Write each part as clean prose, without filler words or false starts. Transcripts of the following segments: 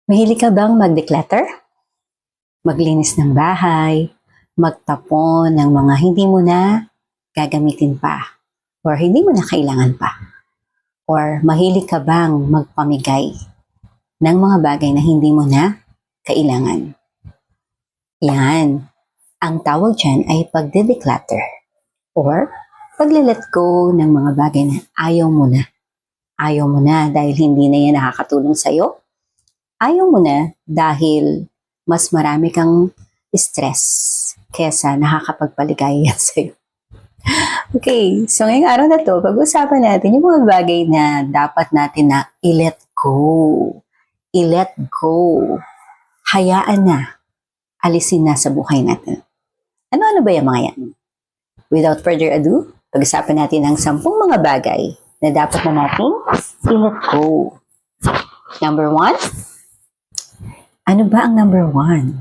Mahilig ka bang mag-declutter? Maglinis ng bahay, magtapon ng mga hindi mo na gagamitin pa, or hindi mo na kailangan pa? Or mahilig ka bang magpamigay ng mga bagay na hindi mo na kailangan? Yan. Ang tawag dyan ay pagde-declutter or pagle-let go ng mga bagay na ayaw mo na. Ayaw mo na dahil hindi na yan nakakatulong sa'yo. Ayaw mo na dahil mas marami kang stress kesa nakakapagpaligaya yan sa'yo. Okay, so ngayong araw na to, pag-usapan natin yung mga bagay na dapat natin na i-let go. I-let go. Hayaan na. Alisin na sa buhay natin. Ano-ano ba yung mga yan? Without further ado, pag-usapan natin ang 10 mga bagay na dapat na natin i-let go. Number 1, ano ba ang number 1?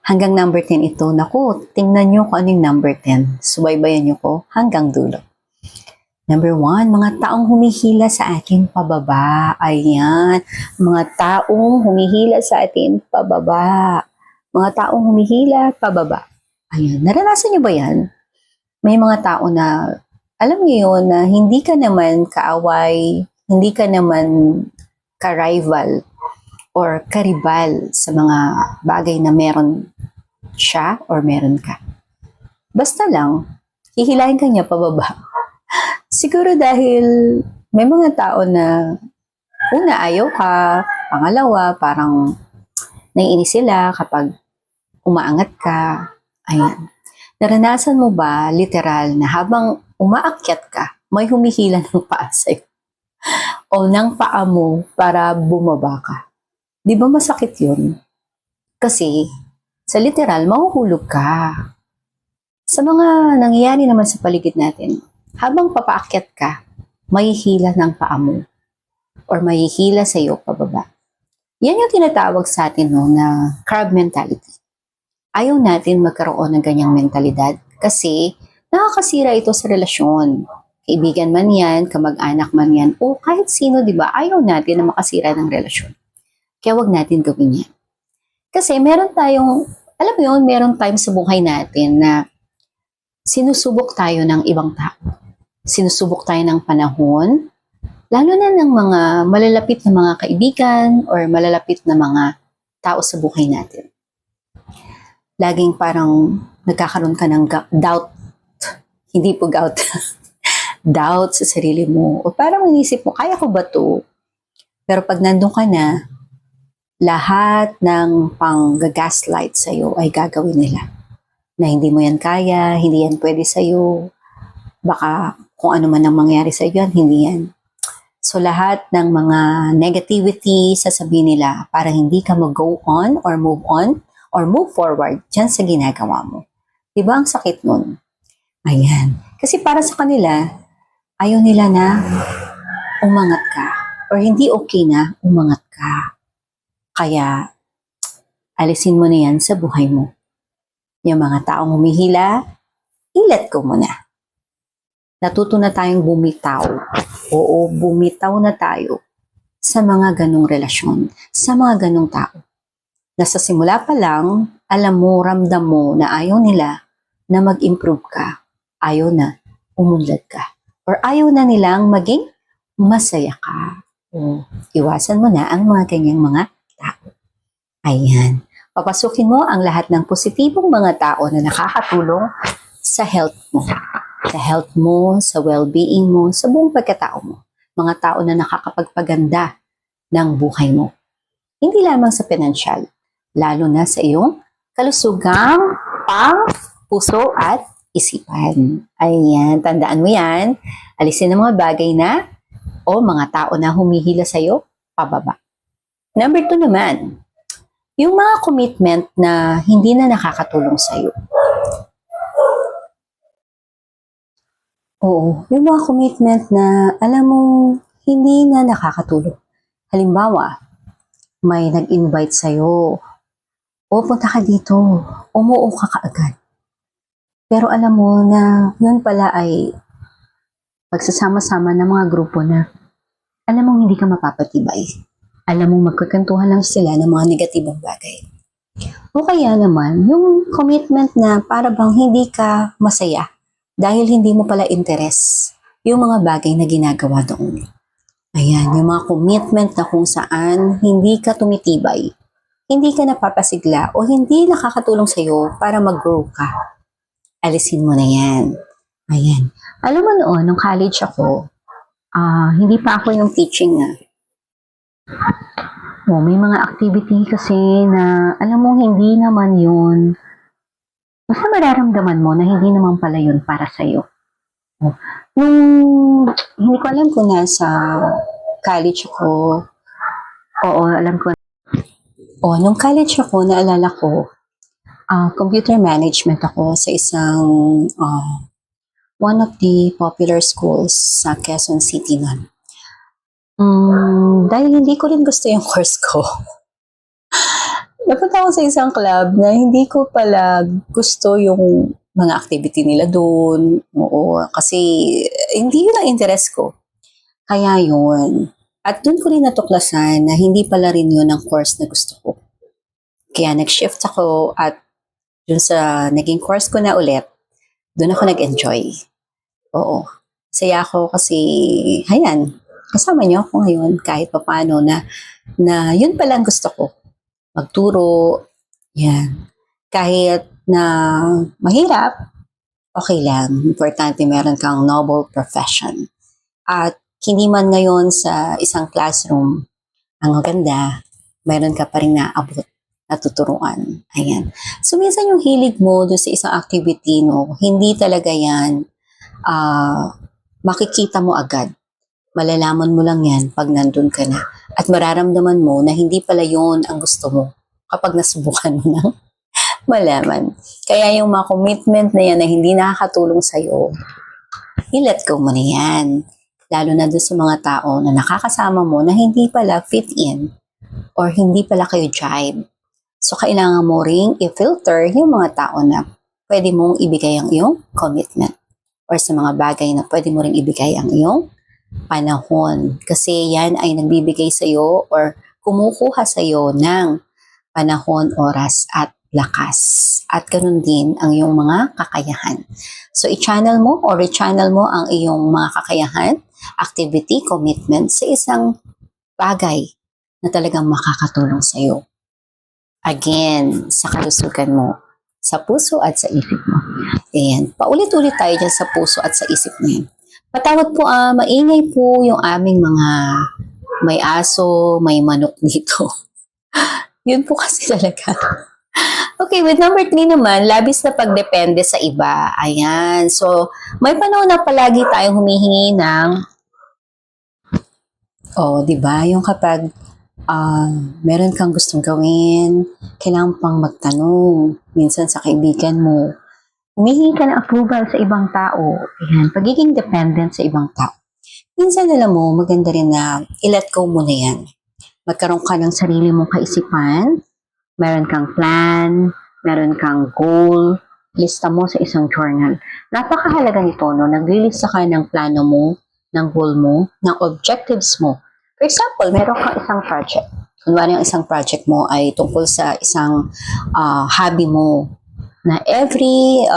Hanggang number 10 ito. Naku, tingnan nyo kung anong number 10. Subaybayan nyo ko hanggang dulo. Number 1, mga taong humihila sa atin pababa. Ayan. Mga taong humihila sa atin pababa. Mga taong humihila pababa. Ayan. Naranasan nyo ba yan? May mga tao na, alam nyo yun, na hindi ka naman kaaway, hindi ka naman ka-rival or karibal sa mga bagay na meron siya or meron ka. Basta lang, hihilahin ka niya pababa. Siguro dahil may mga tao na una ayaw ka, pangalawa parang naiinis sila kapag umaangat ka. Ayan. Naranasan mo ba literal na habang umaakyat ka, may humihila ng paa sa'yo o ng paa mo para bumaba ka? Di ba masakit yun? Kasi sa literal, mahuhulog ka. Sa mga nangyayari naman sa paligid natin, habang papaakyat ka, may hila ng paa mo or may hila sa iyo pababa. Yan yung tinatawag sa atin na crab mentality. Ayaw natin magkaroon ng ganyang mentalidad kasi nakakasira ito sa relasyon. Kaibigan man yan, kamag-anak man yan, o kahit sino, di ba, ayaw natin na makasira ng relasyon. Kaya wag natin gawin yan. Kasi meron tayong, alam mo yun, meron time sa buhay natin na sinusubok tayo ng ibang tao. Sinusubok tayo ng panahon, lalo na ng mga malalapit na mga kaibigan or malalapit na mga tao sa buhay natin. Laging parang nagkakaroon ka ng doubt, hindi po gout, doubt sa sarili mo. O parang inisip mo, kaya ko ba to? Pero pag nandun ka na, lahat ng pang-gaslight sa'yo ay gagawin nila. Na hindi mo yan kaya, hindi yan pwede sa'yo. Baka kung ano man ang mangyari sa'yo yan, hindi yan. So lahat ng mga negativity sasabihin nila para hindi ka mag-go on or move forward dyan sa ginagawa mo. Diba ang sakit nun? Ayan. Kasi para sa kanila, ayaw nila na umangat ka or hindi okay na umangat ka. Kaya, alisin mo na yan sa buhay mo. Yung mga taong humihila, i-let go mo na. Natuto na tayong bumitaw. Oo, bumitaw na tayo sa mga ganong relasyon, sa mga ganong tao. Nasa simula pa lang, alam mo, ramdam mo na ayaw nila na mag-improve ka. Ayaw na umunlad ka. Or ayaw na nilang maging masaya ka. O, iwasan mo na ang mga ganyang mga tao. Ayan. Papasukin mo ang lahat ng positibong mga tao na nakakatulong sa health mo. Sa health mo, sa well-being mo, sa buong pagkatao mo. Mga tao na nakakapagpaganda ng buhay mo. Hindi lamang sa pinansyal, lalo na sa iyong kalusugang puso at isipan. Ayan, tandaan mo yan. Alisin ang mga bagay na o mga tao na humihila sa iyo, pababa. Number 2 naman, yung mga commitment na hindi na nakakatulong sa iyo. Oo, yung mga commitment na alam mo hindi na nakakatulong. Halimbawa, may nag-invite sa'yo, o punta ka dito, umuo ka kaagad. Pero alam mo na yun pala ay pagsasama-sama ng mga grupo na alam mo hindi ka mapapatibay. Alam mo, magkukwentuhan lang sila ng mga negatibong bagay. O kaya naman, yung commitment na para bang hindi ka masaya dahil hindi mo pala interes yung mga bagay na ginagawa doon. Ayan, yung mga commitment na kung saan hindi ka tumitibay, hindi ka napapasigla o hindi nakakatulong sa'yo para mag-grow ka. Alisin mo na yan. Ayan. Alam mo noon, nung college ako, hindi pa ako yung teaching na. May mga activity kasi na, alam mo, hindi naman yun. Basta mararamdaman mo na hindi naman pala yun para sa'yo. Nung, hindi ko alam kung nasa college ako. Oo, alam ko. Nung college ako, naalala ko, computer management ako sa isang, one of the popular schools sa Quezon City nun. Dahil hindi ko rin gusto yung course ko. Napunta ako sa isang club na hindi ko pala gusto yung mga activity nila doon. Oo, kasi hindi yun ang interest ko. Kaya yun. At doon ko rin natuklasan na hindi pala rin yun ang course na gusto ko. Kaya nag-shift ako at dun sa naging course ko na ulit, doon ako nag-enjoy. Oo. Saya ako kasi, hayan, kasama niyo ako ngayon kahit paano na yun pala ang gusto ko. Magturo, yan. Kahit na mahirap, okay lang. Importante meron kang noble profession. At hindi man ngayon sa isang classroom, ang maganda, meron ka pa rin naabot na tuturuan. Ayan. So, minsan yung hilig mo doon sa isang activity, no, hindi talaga yan makikita mo agad. Malalaman mo lang yan pag nandun ka na. At mararamdaman mo na hindi pala yun ang gusto mo kapag nasubukan mo nang malaman. Kaya yung mga commitment na yan na hindi nakakatulong sa'yo, i-let go mo na yan. Lalo na doon sa mga tao na nakakasama mo na hindi pala fit in or hindi pala kayo jive. So, kailangan mo ring i-filter yung mga tao na pwede mong ibigay ang iyong commitment or sa mga bagay na pwede mo ring ibigay ang iyong panahon. Kasi yan ay nagbibigay sa'yo or kumukuha sa'yo ng panahon, oras at lakas. At ganun din ang iyong mga kakayahan. So, i-channel mo or i-channel mo ang iyong mga kakayahan, activity, commitment sa isang bagay na talagang makakatulong sa'yo. Again, sa kalusugan mo, sa puso at sa isip mo. Ayan, paulit-ulit tayo dyan sa puso at sa isip mo yan. Patawad po, maingay po yung aming mga may aso, may manok dito. Yun po kasi talaga. Okay, with number 3 naman, labis na pagdepende sa iba. Ayan, so may panahon na palagi tayong humihingi ng, di ba, yung kapag meron kang gustong gawin, kailangan pang magtanong, minsan sa kaibigan mo, humihingi ka ng approval sa ibang tao. Ayan, pagiging dependent sa ibang tao. Minsan, alam mo, maganda rin na i-let go mo na yan. Magkaroon ka ng sarili mong kaisipan, meron kang plan, meron kang goal, lista mo sa isang journal. Napakahalaga nito, no? Naglilista ka ng plano mo, ng goal mo, ng objectives mo. For example, meron kang isang project. Kunwari ang isang project mo ay tungkol sa isang hobby mo na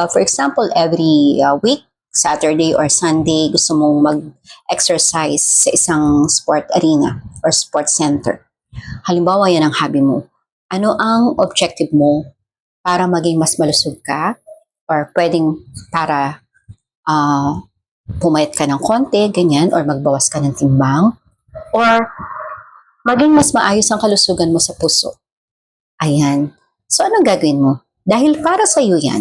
for example, every week, Saturday or Sunday, gusto mong mag-exercise sa isang sport arena or sports center. Halimbawa, yan ang hobby mo. Ano ang objective mo para maging mas malusog ka or pwedeng para pumayat ka ng konti, ganyan, or magbawas ka ng timbang, or maging mas maayos ang kalusugan mo sa puso. Ayan. So, anong gagawin mo? Dahil para sa iyo yan,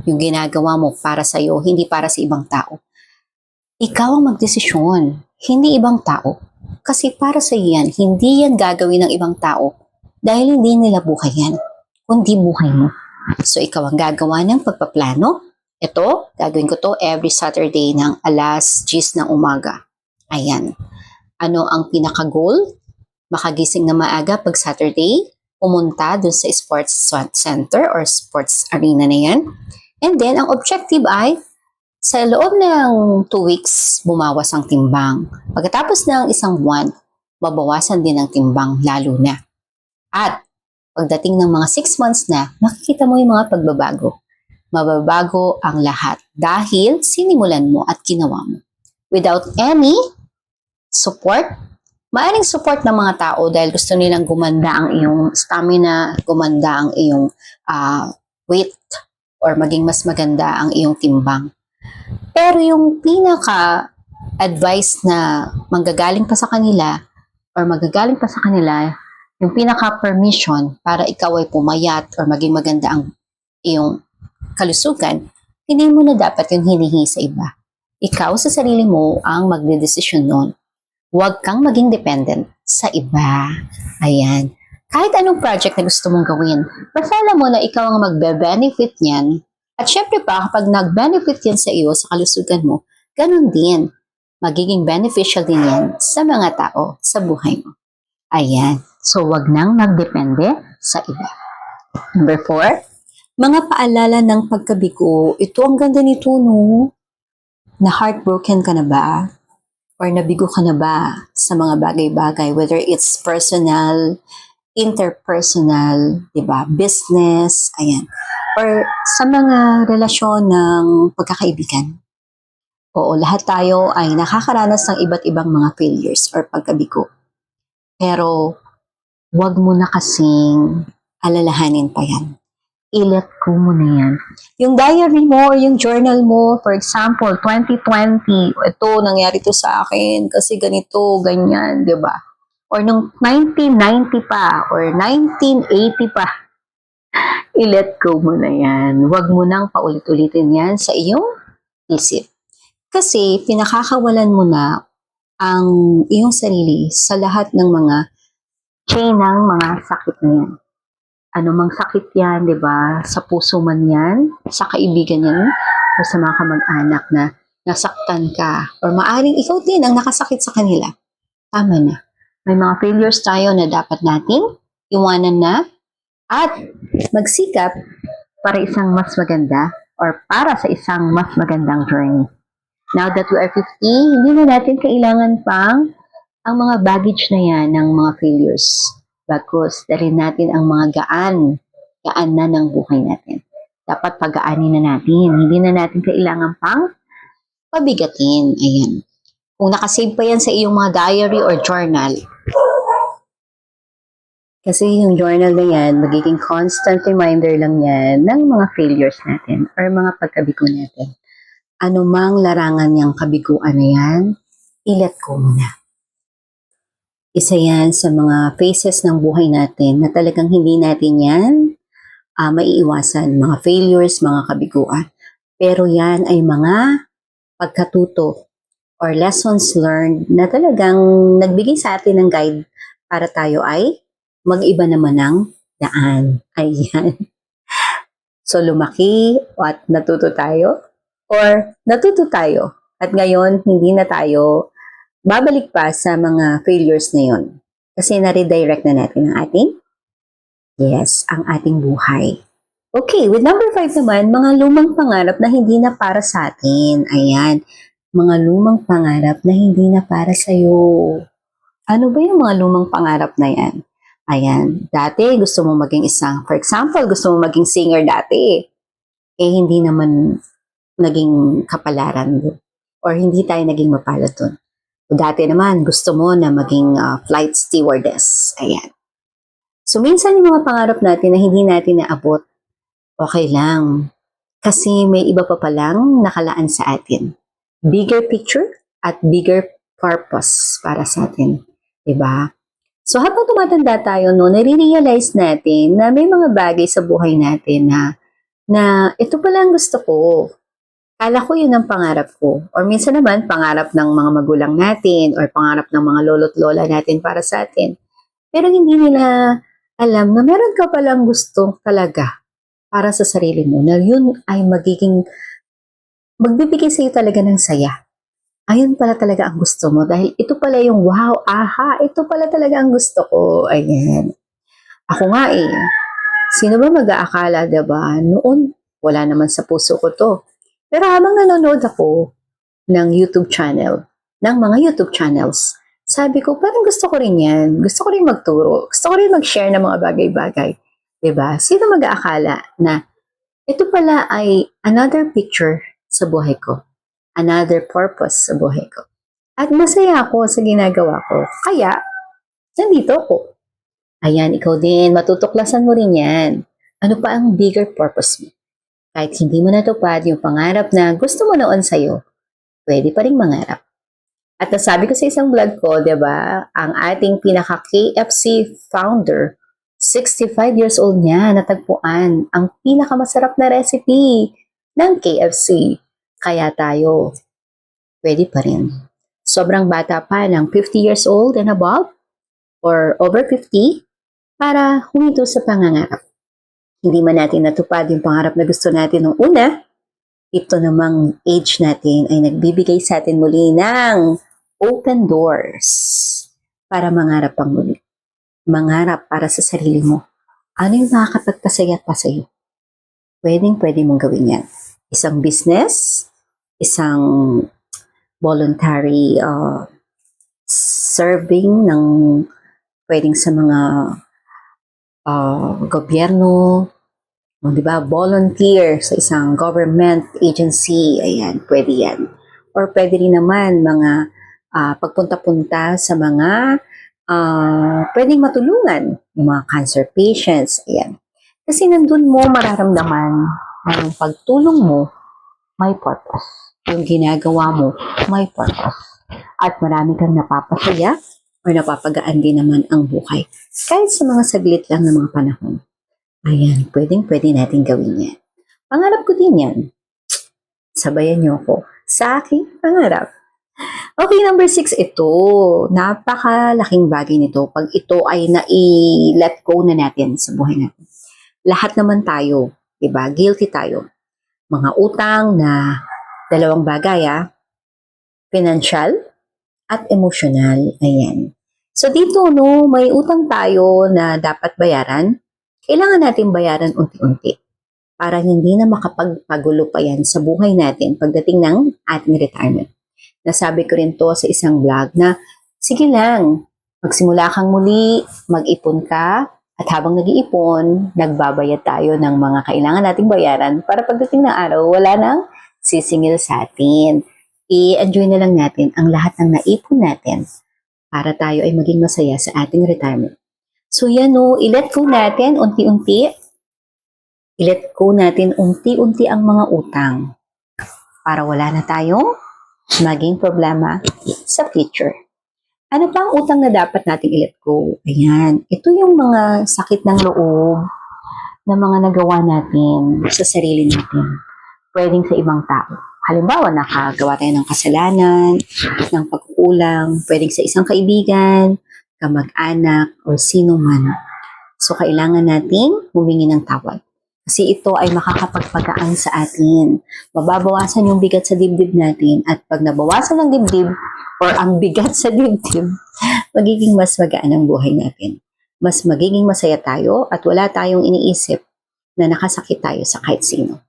yung ginagawa mo para sa iyo, hindi para sa ibang tao. Ikaw ang magdesisyon, hindi ibang tao. Kasi para sa iyo yan, hindi yan gagawin ng ibang tao dahil hindi nila buhay yan, kundi buhay mo. So, ikaw ang gagawa ng pagpaplano. Ito, gagawin ko to every Saturday ng 10:00 ng umaga. Ayan. Ano ang pinaka-goal? Makagising na maaga pag Saturday, pumunta dun sa sports center or sports arena na yan. And then, ang objective ay, sa loob ng 2 weeks, bumawas ang timbang. Pagkatapos ng isang buwan, mabawasan din ang timbang lalo na. At pagdating ng mga 6 months na, makikita mo yung mga pagbabago. Mababago ang lahat dahil sinimulan mo at ginawa mo. Without any support, maaring support ng mga tao dahil gusto nilang gumanda ang iyong stamina, gumanda ang iyong weight, or maging mas maganda ang iyong timbang. Pero yung pinaka-advice na manggagaling pa sa kanila or magagaling pa sa kanila, yung pinaka-permission para ikaw ay pumayat or maging maganda ang iyong kalusugan, hindi mo na dapat yung hinihingi sa iba. Ikaw sa sarili mo ang magdedesisyon nun. Huwag kang maging dependent sa iba. Ayan. Kahit anong project na gusto mong gawin, basta alam mo na ikaw ang magbe-benefit niyan. At syempre pa, kapag nag-benefit yan sa iyo, sa kalusugan mo, ganun din. Magiging beneficial din yan sa mga tao, sa buhay mo. Ayan. So, wag nang magdepende sa iba. Number 4, mga paalala ng pagkabigo. Ito, ang ganda nito, no? Na heartbroken ka na ba? Or nabigo ka na ba sa mga bagay-bagay? Whether it's personal, interpersonal, diba? Business, ayan. Or sa mga relasyon ng pagkakaibigan. Oo, lahat tayo ay nakakaranas ng iba't ibang mga failures or pagkabigo. Pero, wag mo na kasing alalahanin pa yan. I-let go mo na yan. Yung diary mo or yung journal mo, for example, 2020, ito, nangyari to sa akin kasi ganito, ganyan, di ba? Or nung 1990 pa, or 1980 pa, i-let go mo na yan. Huwag mo nang paulit-ulitin yan sa iyong isip. Kasi pinakakawalan mo na ang iyong sarili sa lahat ng mga chain ng mga sakit na yan. Ano mang sakit yan, di ba? Sa puso man yan, sa kaibigan yan, o sa mga kamag-anak na nasaktan ka, or maaring ikaw din ang nakasakit sa kanila. Tama na. May mga failures tayo na dapat nating iwanan na at magsikap para isang mas maganda or para sa isang mas magandang journey. Now that we are 50, hindi na natin kailangan pang ang mga baggage na yan ng mga failures. Bagkus, dalhin natin ang mga gaan na ng buhay natin. Dapat pagaanin na natin. Hindi na natin kailangan pang pabigatin. Ayan. Kung nakasave pa yan sa iyong mga diary or journal, kasi yung journal na yan, magiging constant reminder lang yan ng mga failures natin or mga pagkabigo natin. Ano mang larangan niyang kabiguan na yan, i-let go muna. Isa yan sa mga phases ng buhay natin na talagang hindi natin yan maiiwasan. Mga failures, mga kabiguan. Pero yan ay mga pagkatuto or lessons learned na talagang nagbigay sa atin ng guide para tayo ay mag-iba naman ng daan. Ayan. So lumaki at natuto tayo or natuto tayo. At ngayon, hindi na tayo babalik pa sa mga failures na yun. Kasi na-redirect na natin ang ating buhay. Okay, with number 5 naman, mga lumang pangarap na hindi na para sa atin. Ayan, mga lumang pangarap na hindi na para sa'yo. Ano ba yung mga lumang pangarap na yan? Ayan, dati gusto mo maging for example, gusto mo maging singer dati. Hindi naman naging kapalaran doon. Or hindi tayo naging mapalad doon. Dati naman, gusto mo na maging flight stewardess. Ayan. So, minsan yung mga pangarap natin na hindi natin naabot, okay lang. Kasi may iba pa palang nakalaan sa atin. Bigger picture at bigger purpose para sa atin. Diba? So, habang tumatanda tayo, nare-realize natin na may mga bagay sa buhay natin na ito pala ang gusto ko. Kala ko yun ang pangarap ko. Or minsan naman, pangarap ng mga magulang natin or pangarap ng mga lolo't lola natin para sa atin. Pero hindi nila alam na meron ka palang gusto talaga para sa sarili mo na yun ay magbibigay sa iyo talaga ng saya. Ayun pala talaga ang gusto mo dahil ito pala yung wow, aha, ito pala talaga ang gusto ko. Ayan. Ako nga sino ba mag-aakala, diba? Noon, wala naman sa puso ko to. Pero habang nanonood ako ng YouTube channel, ng mga YouTube channels, Sabi ko, parang gusto ko rin yan. Gusto ko rin magturo. Gusto ko rin mag-share ng mga bagay-bagay. 'Di ba? Sino mag-aakala na ito pala ay another picture sa buhay ko. Another purpose sa buhay ko. At masaya ako sa ginagawa ko. Kaya, nandito ako. Ayan, ikaw din. Matutuklasan mo rin yan. Ano pa ang bigger purpose mo? Kahit hindi mo natupad yung pangarap na gusto mo noon sa'yo, pwede pa rin mangarap. At nasabi ko sa isang vlog ko, di ba, ang ating pinaka-KFC founder, 65 years old niya, natagpuan ang pinakamasarap na recipe ng KFC. Kaya tayo, pwede pa rin. Sobrang bata pa ng 50 years old and above, or over 50, para huminto sa pangangarap. Hindi man natin natupad yung pangarap na gusto natin nung una, ito namang age natin ay nagbibigay sa atin muli ng open doors para mangarap pang muli. Mangarap para sa sarili mo. Ano yung makakapagpasaya pa sa'yo? Pwede mong gawin yan. Isang business, isang voluntary serving ng pwedeng sa mga gobyerno, di ba? Volunteer sa isang government agency, ayan, pwede yan. Or pwede rin naman mga pagpunta-punta sa mga pwedeng matulungan, yung mga cancer patients, ayan. Kasi nandun mo mararamdaman na yung pagtulong mo may purpose. Yung ginagawa mo may purpose. At marami kang napapasaya or napapagaan din naman ang buhay. Kahit sa mga saglit lang ng mga panahon. Ayan, pwede natin gawin yan. Pangarap ko din yan. Sabayan niyo ako sa aking pangarap. Okay, number 6, ito. Napakalaking bagay nito pag ito ay na-let go na natin sa buhay natin. Lahat naman tayo, diba? Guilty tayo. Mga utang na dalawang bagay, financial at emotional. Ayan. So dito, no, may utang tayo na dapat bayaran. Kailangan natin bayaran unti-unti para hindi na makapagpagulo pa yan sa buhay natin pagdating ng ating retirement. Nasabi ko rin to sa isang vlog na sige lang, magsimula kang muli, mag-ipon ka, at habang nag-iipon, nagbabayad tayo ng mga kailangan nating bayaran para pagdating ng araw, wala nang sisingil sa atin. I-enjoy na lang natin ang lahat ng naipon natin para tayo ay maging masaya sa ating retirement. So yan o, i-let go natin unti-unti. I-let go natin unti-unti ang mga utang para wala na tayong maging problema sa future. Ano pa ang utang na dapat nating i-let go? Ayan, ito yung mga sakit ng loob na mga nagawa natin sa sarili natin. Pwedeng sa ibang tao. Halimbawa, nakagawa tayo ng kasalanan, ng pagkukulang, pwedeng sa isang kaibigan, kamag-anak, o sino man. So, kailangan nating humingi ng tawad. Kasi ito ay makakapagpagaan sa atin. Mababawasan yung bigat sa dibdib natin. At pag nabawasan ng dibdib, or ang bigat sa dibdib, magiging mas magaan ang buhay natin. Mas magiging masaya tayo at wala tayong iniisip na nakasakit tayo sa kahit sino.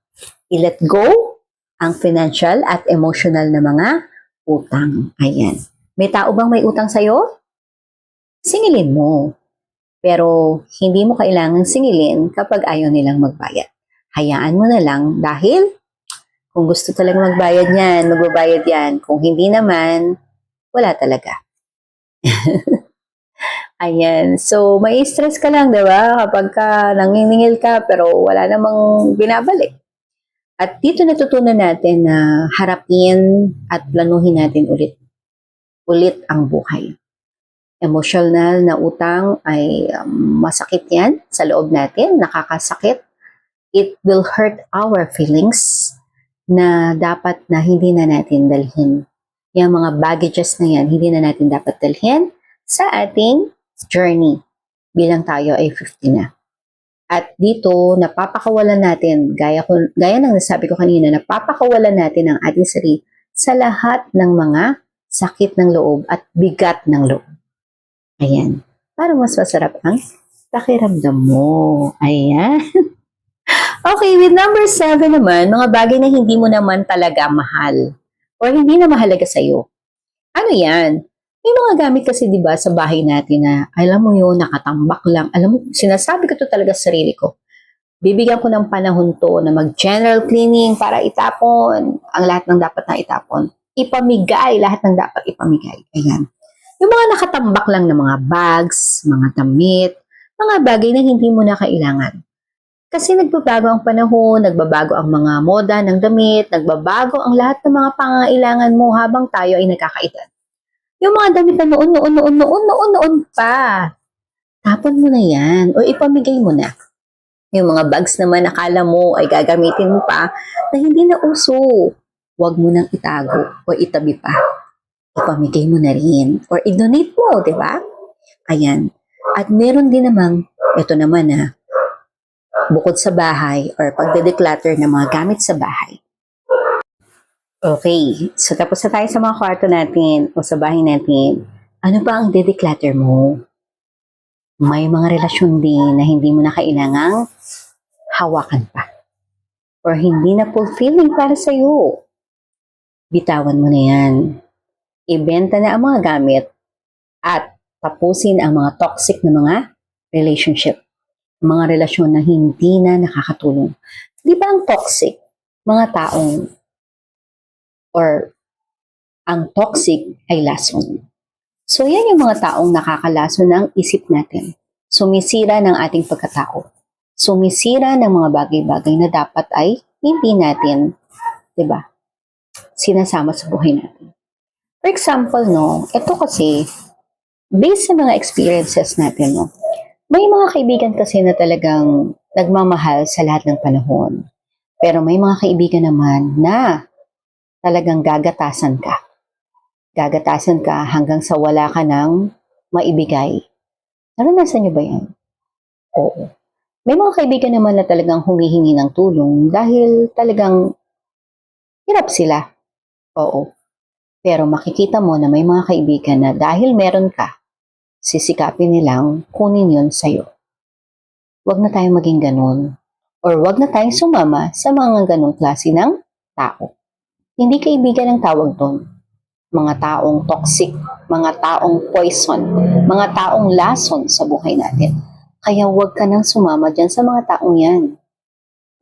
I-let go ang financial at emotional na mga utang. Ayan. May tao bang may utang sa'yo? Singilin mo. Pero hindi mo kailangang singilin kapag ayaw nilang magbayad. Hayaan mo na lang dahil kung gusto talagang magbayad yan, magbabayad yan. Kung hindi naman, wala talaga. Ayan. So, may stress ka lang, di ba? Kapag nangingil ka pero wala namang binabalik. At dito natutunan natin na harapin at planuhin natin ulit ang buhay. Emotional na utang ay masakit yan sa loob natin, nakakasakit. It will hurt our feelings na dapat na hindi na natin dalhin. Yung mga baggages na yan, hindi na natin dapat dalhin sa ating journey bilang tayo ay 50 na. At dito, napapakawalan natin, gaya ng nasabi ko kanina, napapakawalan natin ang ating sarili sa lahat ng mga sakit ng loob at bigat ng loob. Ayan. Para mas masarap ang pakiramdam mo. Ayan. Okay, with number 7 naman, mga bagay na hindi mo naman talaga mahal or hindi na mahalaga sa'yo. Ano yan? May mga gamit kasi 'di ba sa bahay natin na alam mo 'yun, nakatambak lang. Alam mo, sinasabi ko to talaga sa sarili ko. Bibigyan ko ng panahon to na mag-general cleaning para itapon ang lahat ng dapat na itapon. Ipamigay lahat ng dapat ipamigay. Ayan. Yung mga nakatambak lang na mga bags, mga damit, mga bagay na hindi mo na kailangan. Kasi nagbabago ang panahon, nagbabago ang mga moda ng damit, nagbabago ang lahat ng mga pangangailangan mo habang tayo ay nagkakaedad. Yung mga damit na noon pa, tapon mo na yan o ipamigay mo na. Yung mga bags naman akala mo ay gagamitin mo pa na hindi na uso. Huwag mo nang itago o itabi pa. Ipamigay mo na rin or i-donate mo, di ba? Ayan. At meron din namang, ito naman bukod sa bahay or pagde-declutter ng mga gamit sa bahay. Okay, so tapos na tayo sa mga kwarto natin o sa bahay natin. Ano ba ang de-declutter mo? May mga relasyon din na hindi mo na kailangang hawakan pa. Or hindi na fulfilling para sa'yo. Bitawan mo na yan. Ibenta na ang mga gamit at tapusin ang mga toxic na mga relationship. Mga relasyon na hindi na nakakatulong. Di ba ang toxic? Mga taong or ang toxic ay lason. So yan yung mga taong nakakalason ng isip natin. Sumisira ng ating pagkatao. Sumisira ng mga bagay-bagay na dapat ay hindi natin, di ba, sinasama sa buhay natin. For example, ito kasi, based sa mga experiences natin, may mga kaibigan kasi na talagang nagmamahal sa lahat ng panahon. Pero may mga kaibigan naman na talagang gagatasan ka. Gagatasan ka hanggang sa wala ka nang maibigay. Naranasan niyo ba yan? Oo. May mga kaibigan naman na talagang humihingi ng tulong dahil talagang hirap sila. Oo. Pero makikita mo na may mga kaibigan na dahil meron ka, sisikapin nilang kunin yun sa'yo. Huwag na tayong maging ganun. Or huwag na tayong sumama sa mga ganung klase ng tao. Hindi kaibigan ang tawag doon. Mga taong toxic, mga taong poison, mga taong lason sa buhay natin. Kaya huwag ka nang sumama dyan sa mga taong yan.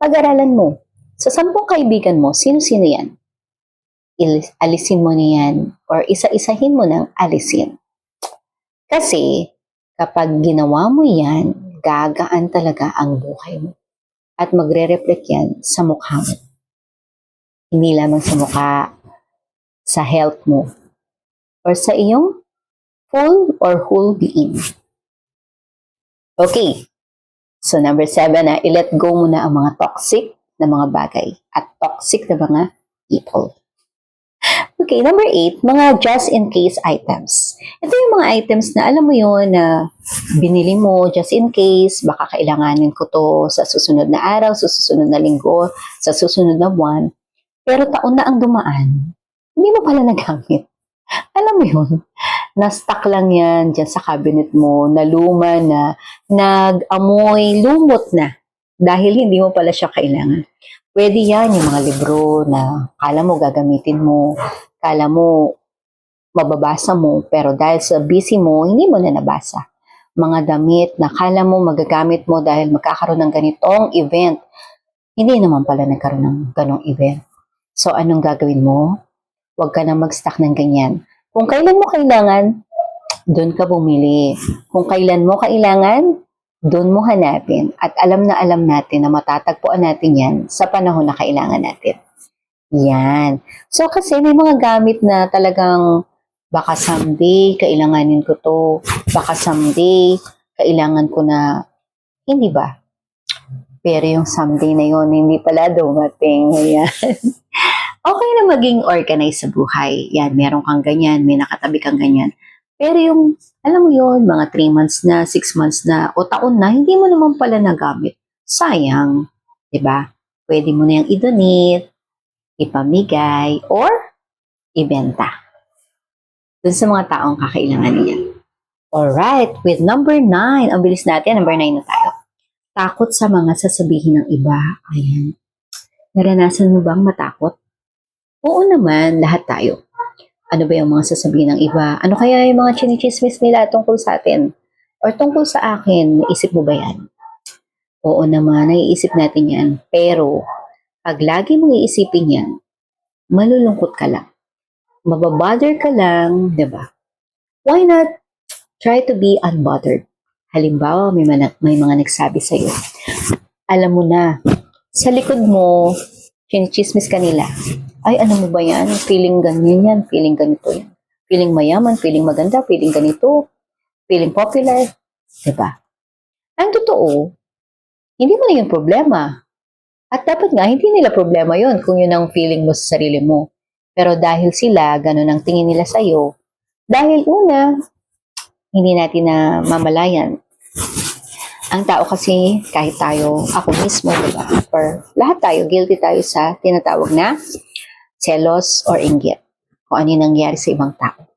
Pag-aralan mo, sa 10 kaibigan mo, sino-sino yan? Alisin mo na yan or isa-isahin mo nang alisin. Kasi kapag ginawa mo yan, gagaan talaga ang buhay mo at magre-reflect yan sa mukha mo. Hindi lamang sa mukha, sa health mo or sa iyong full or whole being. Okay, so number 7 i-let go mo na ang mga toxic na mga bagay at toxic na mga people. Okay, number 8, mga just-in-case items. Ito yung mga items na alam mo yun na binili mo just in case, baka kailanganin ko to sa susunod na araw, sa susunod na linggo, sa susunod na buwan. Pero taon na ang dumaan, hindi mo pala nagamit. Alam mo yun, na-stuck lang yan dyan sa cabinet mo, na luma na, nag-amoy, lumot na, dahil hindi mo pala siya kailangan. Pwede yan, yung mga libro na kala mo gagamitin mo, kala mo mababasa mo, pero dahil sa busy mo, hindi mo na nabasa. Mga damit na kala mo magagamit mo dahil magkakaroon ng ganitong event, hindi naman pala nagkaroon ng ganong event. So, anong gagawin mo? Huwag ka na mag-stock ng ganyan. Kung kailan mo kailangan, doon ka bumili. Kung kailan mo kailangan, doon mo hanapin. At alam natin na matatagpuan natin yan sa panahon na kailangan natin. Yan. So, kasi may mga gamit na talagang baka someday, kailanganin ko to. Baka someday, kailangan ko na, hindi ba? Pero yung someday na yun, hindi pala dumating. Ayan. Okay na maging organized sa buhay. Yan, meron kang ganyan, may nakatabi kang ganyan. Pero yung, alam mo yun, mga 3 months na, 6 months na, o taon na, hindi mo naman pala nagamit. Sayang. Diba? Pwede mo na yung i-donate, ipamigay, or ibenta. Dun sa mga taong kakailangan niya. Alright, with number 9, ang bilis natin, number 9 na tayo. Takot sa mga sasabihin ng iba. Ayan. Naranasan mo bang matakot? Oo naman, lahat tayo. Ano ba yung mga sasabihin ng iba? Ano kaya yung mga chinichismis nila tungkol sa atin? Or tungkol sa akin? Naisip mo ba yan? Oo naman, naiisip natin yan. Pero, pag lagi mong iisipin yan, malulungkot ka lang. Mababother ka lang, di ba? Why not try to be unbothered? Halimbawa, may mga nagsabi sa'yo. Alam mo na, sa likod mo, chinichismis ka nila. Ay, ano mo ba yan? Feeling ganyan yan, feeling ganito yan. Feeling mayaman, feeling maganda, feeling ganito, feeling popular. Diba? Ang totoo, hindi mo na yung problema. At dapat nga, hindi nila problema yon kung yun ang feeling mo sa sarili mo. Pero dahil sila, ganun ang tingin nila sa'yo, dahil una, hindi natin na mamalayan. Ang tao kasi, kahit tayo, ako mismo, diba? Or lahat tayo, guilty tayo sa tinatawag na selos or inggit. Kung ano yung nangyari sa ibang tao.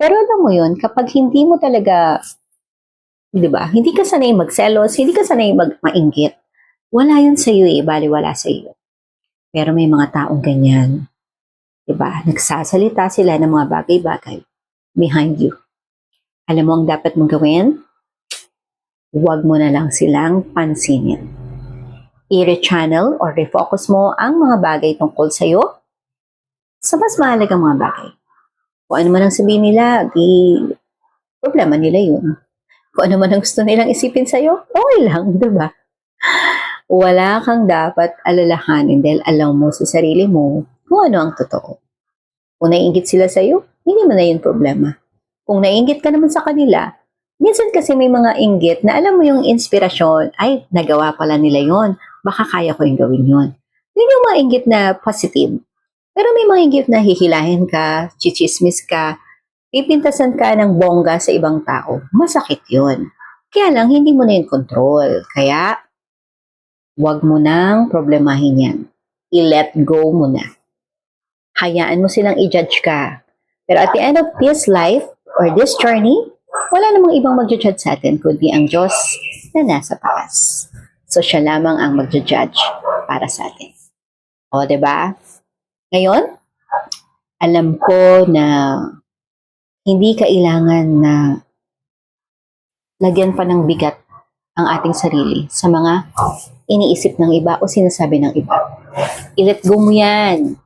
Pero alam mo yun, kapag hindi mo talaga, diba? Hindi ka sanay magselos, hindi ka sanay mainggit. Wala yun sa'yo eh, baliwala sa'yo. Pero may mga taong ganyan. Diba? Nagsasalita sila ng mga bagay-bagay behind you. Alam mo ang dapat mong gawin? Huwag mo na lang silang pansinin. I-rechannel or refocus mo ang mga bagay tungkol sa'yo sa mas mahalagang mga bagay. Kung ano man ang sabihin nila, problema nila yun. Kung ano man ang gusto nilang isipin sa'yo, okay lang, diba? Wala kang dapat alalahanin dahil alam mo sa sarili mo kung ano ang totoo. Kung naiinggit sila sa'yo, hindi mo na yun problema. Kung naiinggit ka naman sa kanila, minsan kasi may mga inggit na alam mo yung inspirasyon, ay, nagawa pala nila yon, baka kaya ko yung gawin yon. Yun yung mga inggit na positive. Pero may mga inggit na hihilahin ka, chichismis ka, pipintasan ka ng bongga sa ibang tao. Masakit yun. Kaya lang, hindi mo na yung control. Kaya, huwag mo nang problemahin yan. I-let go mo na. Hayaan mo silang i-judge ka. Pero at the end of this life, or this journey, wala namang ibang mag-judge sa atin, kundi ang Diyos na nasa taas. So, siya lamang ang mag-judge para sa atin. O, diba? Ngayon, alam ko na hindi kailangan na lagyan pa ng bigat ang ating sarili sa mga iniisip ng iba o sinasabi ng iba. I-let go mo yan.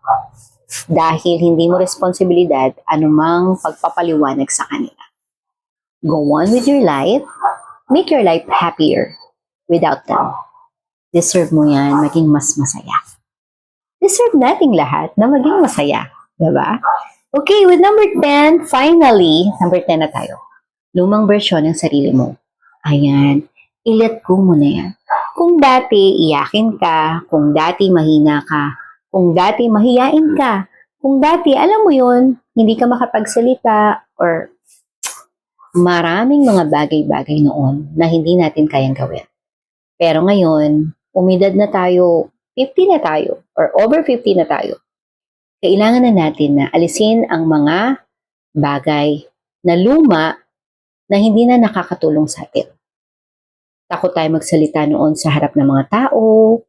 Dahil hindi mo responsibilidad anumang pagpapaliwanag sa kanila. Go on with your life. Make your life happier without them. Deserve mo yan maging mas masaya. Deserve nating lahat na maging masaya. Diba? Okay, with number 10, finally, number 10 na tayo. Lumang version ng sarili mo. Ayan, i-let go mo na yan. Kung dati iyakin ka, kung dati mahina ka, kung dati mahiyain ka, kung dati, alam mo yun, hindi ka makapagsalita or maraming mga bagay-bagay noon na hindi natin kayang gawin. Pero ngayon, umidad na tayo, 50 na tayo, or over 50 na tayo. Kailangan na natin na alisin ang mga bagay na luma na hindi na nakakatulong sa atin. Takot tayo magsalita noon sa harap ng mga tao,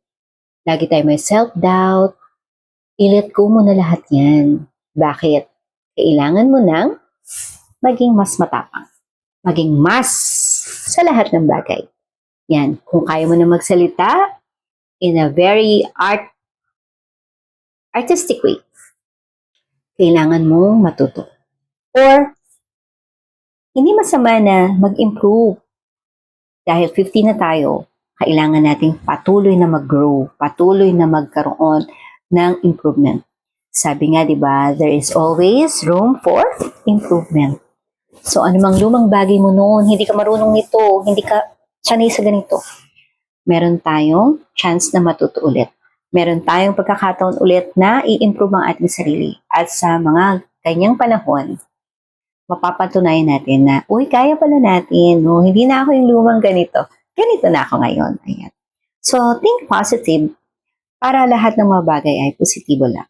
lagi tayo may self-doubt. I-let go mo na lahat yan. Bakit? Kailangan mo nang maging mas matapang. Maging mas sa lahat ng bagay. Yan. Kung kaya mo na magsalita in a very artistic way, kailangan mo matuto. Or, hindi masama na mag-improve. Dahil 50 na tayo, kailangan nating patuloy na mag-grow, patuloy na magkaroon ng improvement. Sabi nga, di ba, there is always room for improvement. So, anumang lumang bagay mo noon, hindi ka marunong nito, hindi ka sanay sa ganito, meron tayong chance na matuto ulit. Meron tayong pagkakataon ulit na i-improve ang ating sarili. At sa mga ganyang panahon, mapapatunayan natin na, uy, kaya pala natin, no? Hindi na ako yung lumang ganito. Ganito na ako ngayon. Ayan. So, think positive para lahat ng mga bagay ay positibo lang.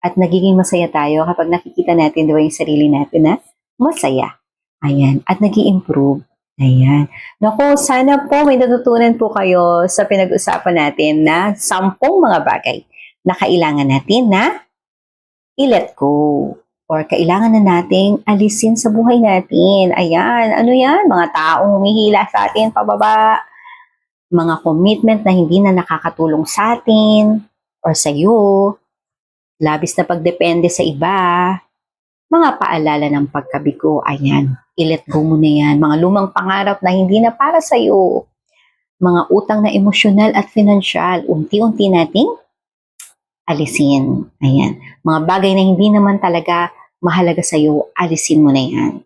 At nagiging masaya tayo kapag nakikita natin, di ba, yung sarili natin na masaya. Ayan. At nag-i-improve. Ayan. Naku, sana po may natutunan po kayo sa pinag-usapan natin na 10 mga bagay na kailangan natin na i-let go. or kailangan na nating alisin sa buhay natin. Ayan, ano yan? Mga taong humihila sa atin pababa, mga commitment na hindi na nakakatulong sa atin or sa iyo, labis na pagdepende sa iba, mga paalala ng pagkabigo, ayan, i-let go mo na yan. Mga lumang pangarap na hindi na para sa iyo, mga utang na emosyonal at financial, unti-unti nating alisin. Ayan, mga bagay na hindi naman talaga mahalaga sa iyo, alisin mo na yan.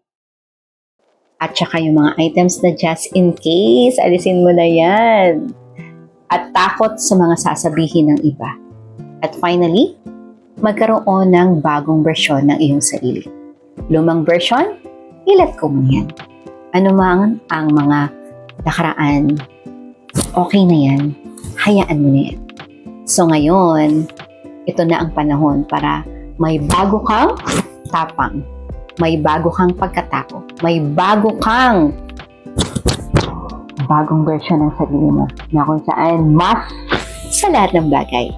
At saka yung mga items na just in case, alisin mo na yan. At takot sa mga sasabihin ng iba. At finally, magkaroon ng bagong version ng iyong sarili. Lumang version, i-let go mo yan. Ano man ang mga nakaraan, okay na yan, hayaan mo na yan. So ngayon, ito na ang panahon para may bago kang tapang, may bago kang pagkatao, may bagong version ng sarili mo na kung saan mas sa lahat ng bagay.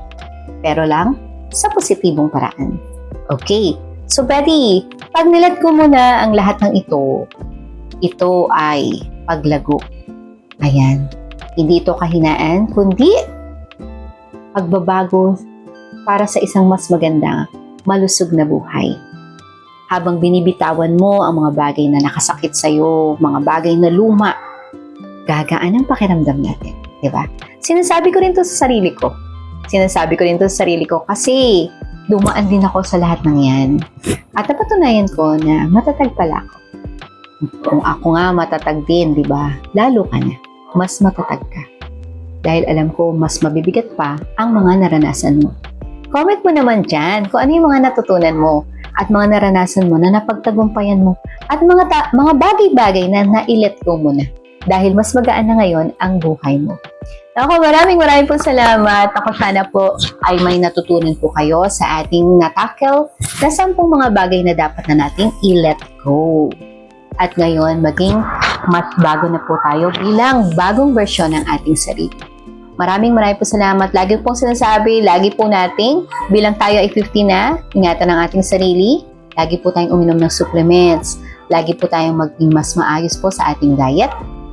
Pero lang, sa positibong paraan. Okay, so Betty, pag nilat ko muna ang lahat ng ito ay paglago. Ayan, hindi ito kahinaan, kundi pagbabago para sa isang mas maganda, malusog na buhay. Habang binibitawan mo ang mga bagay na nakasakit sa'yo, mga bagay na luma, gagaan ang pakiramdam natin, di ba? Sinasabi ko rin to sa sarili ko. Kasi dumaan din ako sa lahat ng yan. At napatunayan ko na matatag pala ako. Kung ako nga matatag din, di ba? Lalo ka na. Mas matatag ka. Dahil alam ko, mas mabibigat pa ang mga naranasan mo. Comment mo naman dyan kung ano yung mga natutunan mo at mga naranasan mo na napagtagumpayan mo at mga bagay-bagay na nailet go mo na. Dahil mas magaan na ngayon ang buhay mo. Ako, maraming po salamat. Ako sana po ay may natutunan po kayo sa ating natackle na 10 mga bagay na dapat na nating i-let go. At ngayon, maging mas bago na po tayo bilang bagong versyon ng ating sarili. Maraming po salamat. Lagi pong sinasabi, lagi po nating bilang tayo ay 50 na, ingatan ang ating sarili. Lagi po tayong uminom ng supplements. Lagi po tayong maging mas maayos po sa ating diet.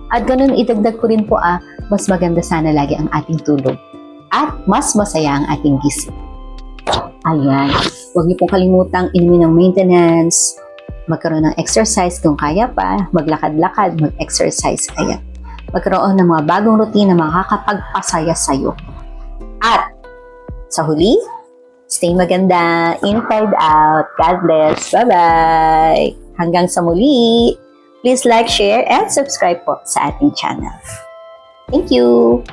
At ganun, idagdag ko rin po mas maganda sana lagi ang ating tulog. At mas masaya ang ating gising. Ayan. Huwag niyo pong kalimutang inumin ng maintenance, magkaroon ng exercise kung kaya pa, maglakad-lakad, mag-exercise kaya. Magkaroon ng mga bagong routine na makakapagpasaya sa'yo. At sa huli, stay maganda, inside out. God bless. Bye-bye. Hanggang sa muli. Please like, share, and subscribe po sa ating channel. Thank you!